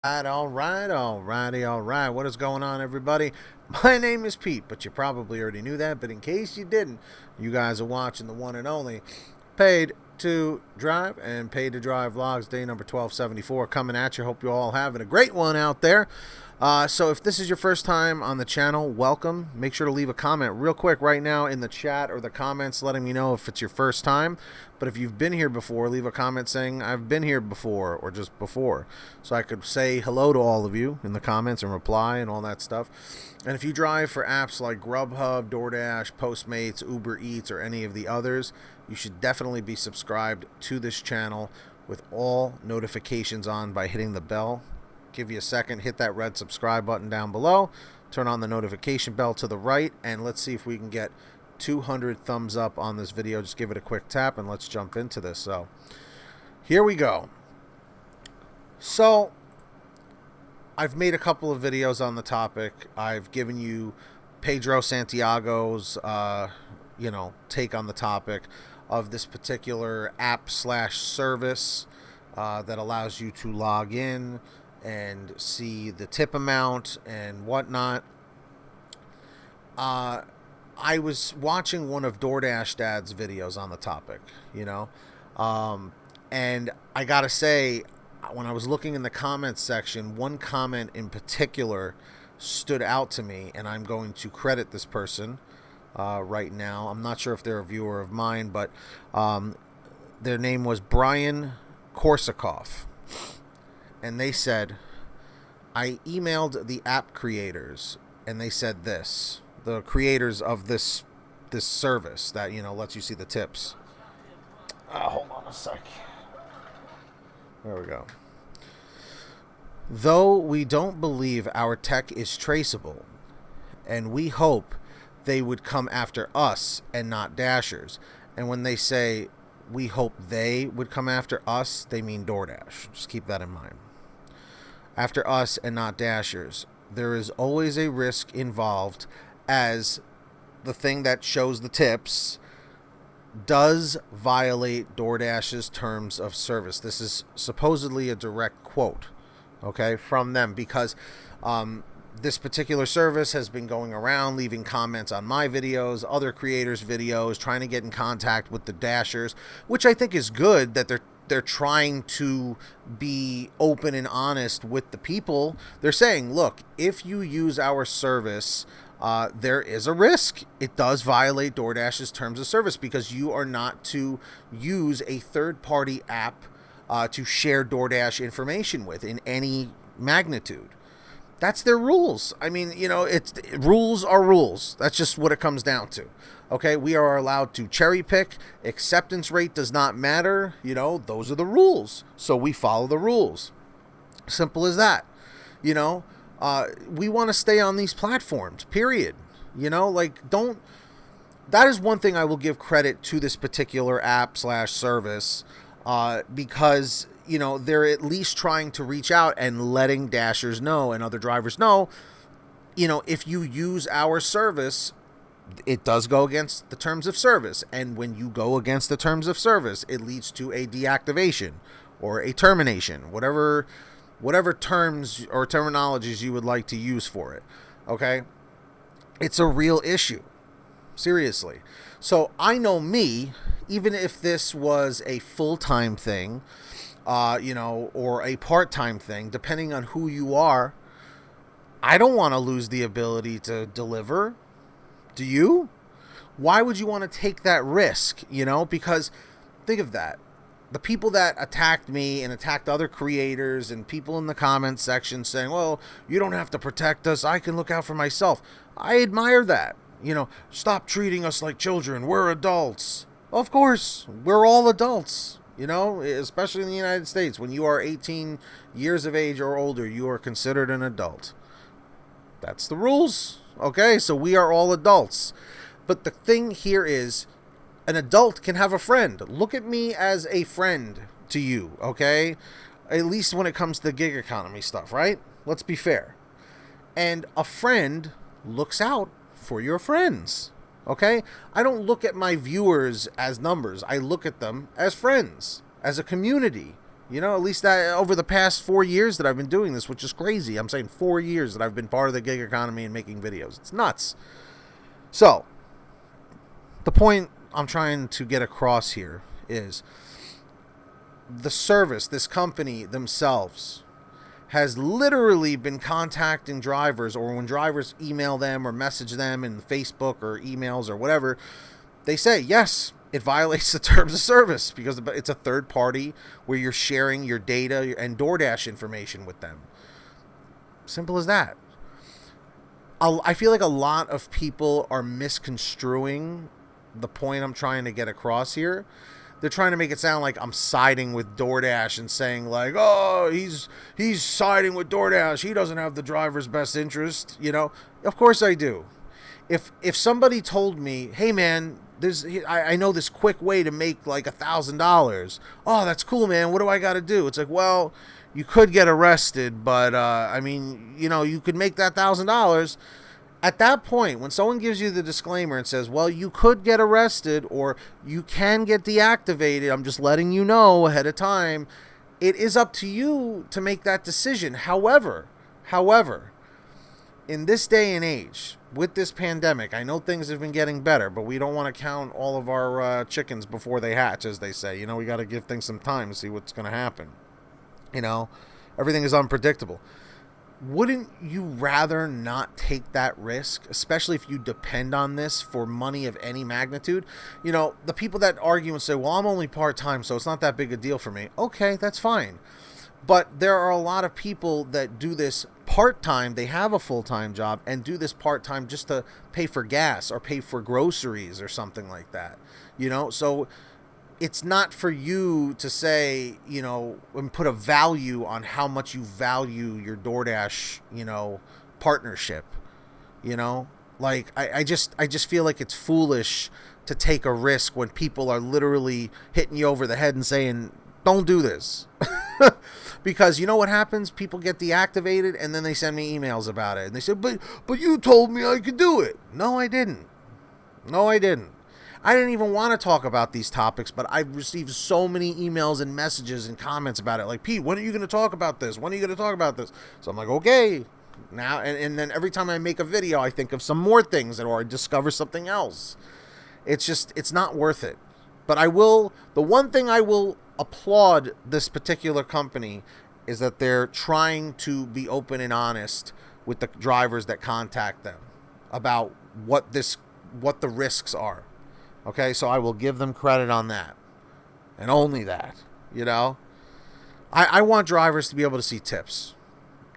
All right. What is going on, everybody? My name is Pete, but you probably already knew that. But in case you didn't, you guys are watching the one and only Paid to Drive and Paid to Drive Vlogs, day number 1274 coming at you. Hope you're all having a great one out there. So if this is your first time on the channel, welcome. Make sure to leave a comment real quick right now in the chat or the comments letting me know if it's your first time. But if you've been here before, leave a comment saying I've been here before or just before, so I could say hello to all of you in the comments and reply and all that stuff. And if you drive for apps like GrubHub, Doordash, Postmates, Uber Eats, or any of the others, you should definitely be subscribed to this channel with all notifications on by hitting the bell. Give you a second, hit that red subscribe button down below, turn on the notification bell to the right, and let's see if we can get 200 thumbs up on this video. Just give it a quick tap and let's jump into this. So here we go. So I've made a couple of videos on the topic. I've given you Pedro Santiago's take on the topic of this particular app slash service that allows you to log in and see the tip amount and whatnot. I was watching one of Doordash Dad's videos on the topic, and I gotta say, when I was looking in the comments section, one comment in particular stood out to me, and I'm going to credit this person right now. I'm not sure if they're a viewer of mine, but their name was Brian Korsakoff. And they said, I emailed the app creators, and they said this, the creators of this service that, lets you see the tips. Hold on a sec. There we go. Though we don't believe our tech is traceable, and we hope they would come after us and not Dashers. And when they say we hope they would come after us, they mean DoorDash. Just keep that in mind. After us and not Dashers. There is always a risk involved, as the thing that shows the tips does violate DoorDash's terms of service. This is supposedly a direct quote, okay, from them, because this particular service has been going around leaving comments on my videos, other creators' videos, trying to get in contact with the Dashers, which I think is good that they're trying to be open and honest with the people. They're saying, look, if you use our service, there is a risk. It does violate DoorDash's terms of service because you are not to use a third-party app to share DoorDash information with in any magnitude. That's their rules. I mean, rules are rules. That's just what it comes down to. Okay, we are allowed to cherry pick. Acceptance rate does not matter. Those are the rules. So we follow the rules. Simple as that. We want to stay on these platforms, period. That is one thing I will give credit to this particular app slash service, because, they're at least trying to reach out and letting Dashers know and other drivers know, if you use our service, it does go against the terms of service. And when you go against the terms of service, it leads to a deactivation or a termination, whatever terms or terminologies you would like to use for it. Okay. It's a real issue. Seriously. So I know me, even if this was a full-time thing, or a part-time thing, depending on who you are, I don't want to lose the ability to deliver. Do you? Why would you want to take that risk? Because think of that. The people that attacked me and attacked other creators and people in the comments section saying, well, you don't have to protect us, I can look out for myself. I admire that. Stop treating us like children. We're adults. Of course, we're all adults. Especially in the United States. When you are 18 years of age or older, you are considered an adult. That's the rules. Okay, so we are all adults. But the thing here is, an adult can have a friend. Look at me as a friend to you, okay? At least when it comes to the gig economy stuff, right? Let's be fair. And a friend looks out for your friends, okay? I don't look at my viewers as numbers. I look at them as friends, as a community, You know, at least that over the past 4 years that I've been doing this, which is crazy. I'm saying 4 years that I've been part of the gig economy and making videos. It's nuts. So, the point I'm trying to get across here is the service, this company themselves, has literally been contacting drivers, or when drivers email them or message them in Facebook or emails or whatever, they say, yes, it violates the terms of service because it's a third party where you're sharing your data and Doordash information with them. Simple as that. I feel like a lot of people are misconstruing the point I'm trying to get across here. They're trying to make it sound like I'm siding with DoorDash and saying like, oh, he's siding with DoorDash. He doesn't have the driver's best interest. You know, of course I do. If somebody told me, hey man, I know this quick way to make like $1,000. Oh, that's cool, man. What do I got to do? It's like, well, you could get arrested, but I mean, you know, you could make that $1,000. At that point, when someone gives you the disclaimer and says, well, you could get arrested or you can get deactivated, I'm just letting you know ahead of time, it is up to you to make that decision. However, in this day and age, with this pandemic, I know things have been getting better, but we don't want to count all of our chickens before they hatch, as they say. You know, we got to give things some time to see what's going to happen. You know, everything is unpredictable. Wouldn't you rather not take that risk, especially if you depend on this for money of any magnitude? You know, the people that argue and say, well, I'm only part-time, so it's not that big a deal for me. Okay, that's fine. But there are a lot of people that do this part-time. They have a full-time job and do this part-time just to pay for gas or pay for groceries or something like that. You know, so it's not for you to say, you know, and put a value on how much you value your DoorDash, you know, partnership. You know, like I just feel like it's foolish to take a risk when people are literally hitting you over the head and saying, don't do this. Because you know what happens? People get deactivated and then they send me emails about it. And they say, but you told me I could do it. No, I didn't. I didn't even want to talk about these topics, but I've received so many emails and messages and comments about it. Like, Pete, when are you going to talk about this? When are you going to talk about this? So I'm like, okay. Now, and then every time I make a video, I think of some more things or I discover something else. It's not worth it. But the one thing I will applaud this particular company is that they're trying to be open and honest with the drivers that contact them about what the risks are. Okay, so I will give them credit on that. And only that, you know. I want drivers to be able to see tips,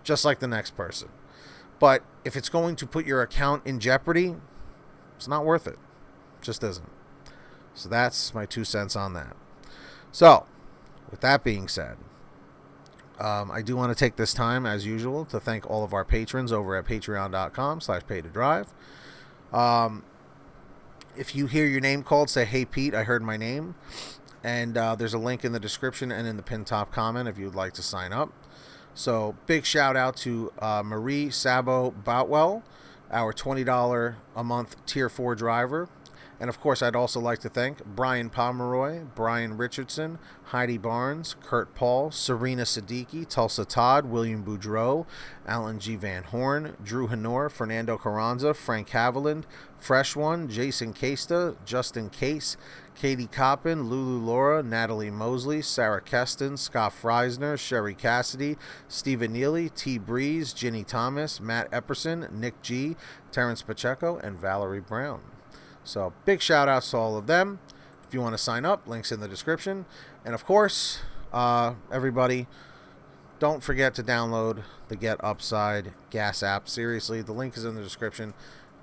just like the next person. But if it's going to put your account in jeopardy, it's not worth it. It just isn't. So that's my 2 cents on that. So, with that being said, I do want to take this time, as usual, to thank all of our patrons over at patreon.com/PaidToDrive. If you hear your name called, say, hey, Pete, I heard my name. And there's a link in the description and in the pinned top comment if you'd like to sign up. So big shout out to Marie Szabo Boutwell, our $20 a month Tier 4 driver. And, of course, I'd also like to thank Brian Pomeroy, Brian Richardson, Heidi Barnes, Kurt Paul, Serena Siddiqui, Tulsa Todd, William Boudreau, Alan G. Van Horn, Drew Hanor, Fernando Carranza, Frank Haviland, Fresh One, Jason Casta, Justin Case, Katie Coppin, Lulu Laura, Natalie Mosley, Sarah Keston, Scott Freisner, Sherry Cassidy, Stephen Neely, T. Breeze, Ginny Thomas, Matt Epperson, Nick G., Terrence Pacheco, and Valerie Brown. So, big shout-outs to all of them. If you want to sign up, links in the description. And, of course, everybody, don't forget to download the Get Upside gas app. Seriously, the link is in the description.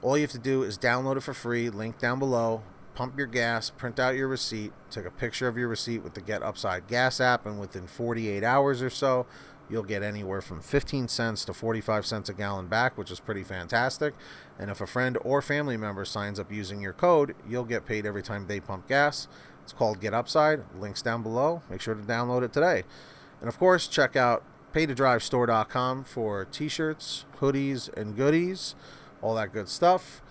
All you have to do is download it for free, link down below, pump your gas, print out your receipt, take a picture of your receipt with the Get Upside gas app, and within 48 hours or so, you'll get anywhere from 15 cents to 45 cents a gallon back, which is pretty fantastic. And if a friend or family member signs up using your code, you'll get paid every time they pump gas. It's called Get Upside. Links down below. Make sure to download it today. And of course, check out PaidToDriveStore.com for t-shirts, hoodies, and goodies. All that good stuff.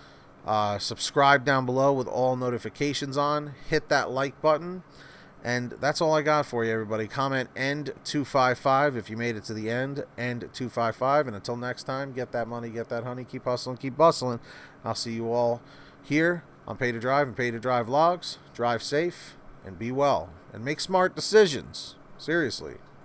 Subscribe down below with all notifications on. Hit that like button. And that's all I got for you, everybody. Comment end255 if you made it to the end. End255. And until next time, get that money, get that honey. Keep hustling, keep bustling. I'll see you all here on Pay to Drive and Pay to Drive Vlogs. Drive safe and be well. And make smart decisions. Seriously.